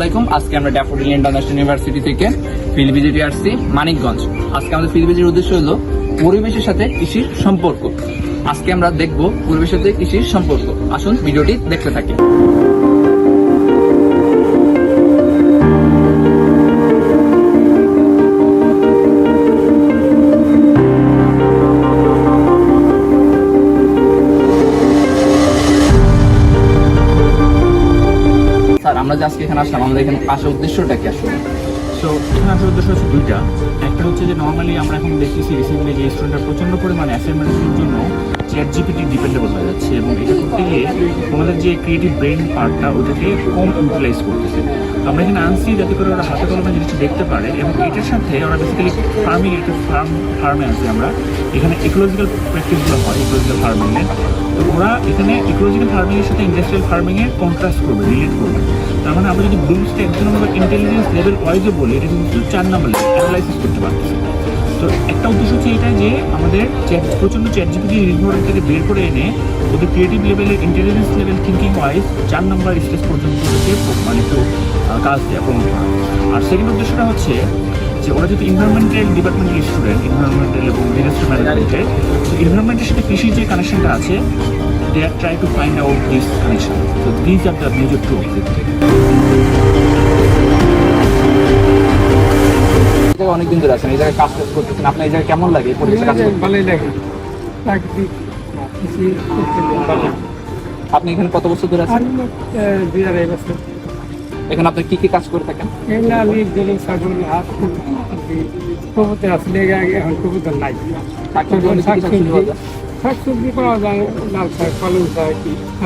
আলাইকুম। আজকে আমরা ড্যাফোডিল ইন্টারন্যাশনাল ইউনিভার্সিটি থেকে ফিল্ড ভিজিটে আসছি মানিকগঞ্জ। আজকে আমাদের ফিল্ড ভিজিটের উদ্দেশ্য হলো পরিবেশের সাথে কৃষির সম্পর্ক। আজকে আমরা দেখব পরিবেশের সাথে কৃষির সম্পর্ক। আসুন ভিডিওটি দেখতে থাকি। স্যার, আমরা যে আজকে এখানে আসলাম, আমাদের এখানে আসার উদ্দেশ্যটা কি আসলে? সো এখানে আসার উদ্দেশ্য হচ্ছে দুইটা। একটা হচ্ছে যে নর্মালি আমরা এখন দেখতেছি রিসেন্টলি যে স্টুডেন্টরা প্রচণ্ড পরিমাণে অ্যাসাইনমেন্টের জন্য চ্যাট জিপিটি ডিপেন্ডেবল হয়ে যাচ্ছে এবং এটা করতে গিয়ে ওনাদের যে ক্রিয়েটিভ ব্রেন পার্টটা ওটাকে কম ইউটিলাইজ করতেছে। আমরা এখানে আনছি যাতে করে ওরা হাতে কলমে জিনিসটা দেখতে পারে এবং এটার সাথে ওরা বেসিক্যালি ফার্মিং একটা ফার্মে আছি আমরা। এখানে ইকোলজিক্যাল প্র্যাকটিসগুলো হয় ইকোলজিক্যাল ফার্মিংয়ের। তো ওরা এখানে ইকোলজিক্যাল ফার্মিংয়ের সাথে ইন্ডাস্ট্রিয়াল ফার্মিংয়ের কন্ট্রাস্ট করবে, রিলেট করবে। তার মানে আমরা যদি ব্লুমসটা একজন আমরা ইন্টেলিজেন্স লেভেল ওয়াইজে বলি, এটা কিন্তু 4 নম্বর লেভেল অ্যানালাইসিস করতে পারতেছে। তো একটা উদ্দেশ্য হচ্ছে এটা যে আমাদের প্রচণ্ড চ্যাট জিপিটি রিজনেবল থেকে বের করে এনে ওদের ক্রিয়েটিভ লেভেলের ইন্টেলিজেন্স লেভেল থিঙ্কিং ওয়াইজ 4 নম্বর স্টেজ পর্যন্ত ওদেরকে মানে একটু কাজ দেওয়া প্রমোট করা। আর সেকেন্ড উদ্দেশ্যটা হচ্ছে যে ওরা যেহেতু ইনভারনমেন্টাল ডিপার্টমেন্টের স্টুডেন্ট, ইনভারনমেন্টাল এবং ডিজাস্টার ম্যানেজমেন্টের, তো ইনভারনমেন্টের সাথে কৃষির যে কানেকশনটা আছে, they are trying to find out this connection. So these are the major two objectives. অনেকদিন ধরে আছেন এই জায়গায় কাজ করতেছেন, আপনার এই জায়গায় কেমন লাগে? পরিবেশে কাজ করতে ভালোই লাগে। প্রাকৃতিক কৃষি করতে ভালো। আপনি এখানে কত বছর ধরে আছেন? 2.5 বছর। এখানে আপনি কি কি কাজ করে থাকেন? এমনি আমি গরু ছাগল হাঁস কবুতর আসলে এখন কবুতর নাই। শাকসবজি পাওয়া যায়, লাল শাক, পালং শাক,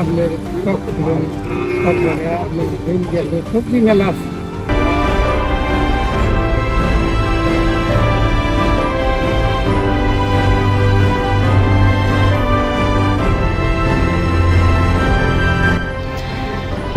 আপনার তারপরে আপনার সবজি মেলা আছে।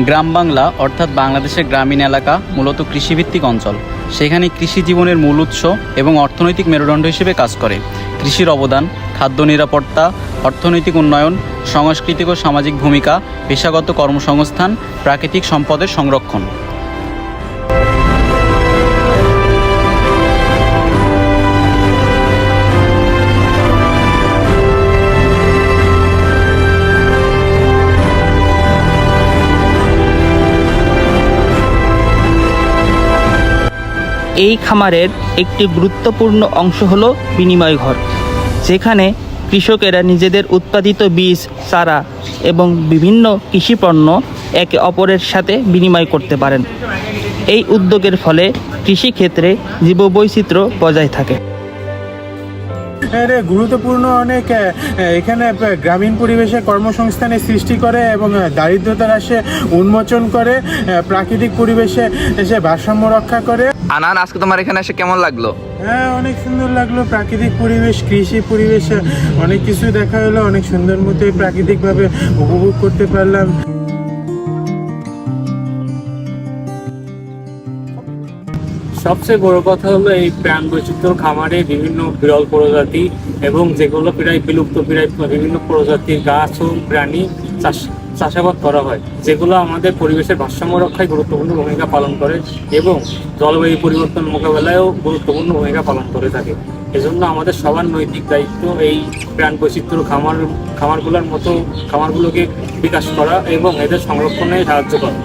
গ্রাম বাংলা অর্থাৎ বাংলাদেশের গ্রামীণ এলাকা মূলত কৃষিভিত্তিক অঞ্চল। সেখানে কৃষি জীবনের মূল উৎস এবং অর্থনৈতিক মেরুদণ্ড হিসেবে কাজ করে। কৃষির অবদান খাদ্য নিরাপত্তা, অর্থনৈতিক উন্নয়ন, সাংস্কৃতিক ও সামাজিক ভূমিকা, পেশাগত কর্মসংস্থান, প্রাকৃতিক সম্পদের সংরক্ষণ। এই খামারের একটি গুরুত্বপূর্ণ অংশ হলো বিনিময় ঘর, যেখানে কৃষকেরা নিজেদের উৎপাদিত বীজ, চারা এবং বিভিন্ন কৃষিপণ্য একে অপরের সাথে বিনিময় করতে পারেন। এই উদ্যোগের ফলে কৃষিক্ষেত্রে জীববৈচিত্র্য বজায় থাকে। গুরুত্বপূর্ণ অনেক এখানে গ্রামীণ পরিবেশে কর্মসংস্থানের সৃষ্টি করে এবং দারিদ্রতা হ্রাসে উন্মোচন করে, প্রাকৃতিক পরিবেশে এসে ভারসাম্য রক্ষা করে। আনান, আজকে তোমার এখানে এসে কেমন লাগলো? হ্যাঁ, অনেক সুন্দর লাগলো। প্রাকৃতিক পরিবেশ, কৃষি পরিবেশ, অনেক কিছু দেখা হলো। অনেক সুন্দর মতো প্রাকৃতিকভাবে উপভোগ করতে পারলাম। সবচেয়ে বড় কথা হলো এই প্রাণ বৈচিত্র্য খামারে বিভিন্ন বিরল প্রজাতি এবং যেগুলো প্রায় বিলুপ্ত বিভিন্ন প্রজাতির গাছ ও প্রাণী চাষাবাদ করা হয়, যেগুলো আমাদের পরিবেশের ভারসাম্য রক্ষায় গুরুত্বপূর্ণ ভূমিকা পালন করে এবং জলবায়ু পরিবর্তন মোকাবেলায়ও গুরুত্বপূর্ণ ভূমিকা পালন করে থাকে। এজন্য আমাদের সবার নৈতিক দায়িত্ব এই প্রাণ বৈচিত্র্য খামারগুলোকে বিকাশ করা এবং এদের সংরক্ষণে সাহায্য করা।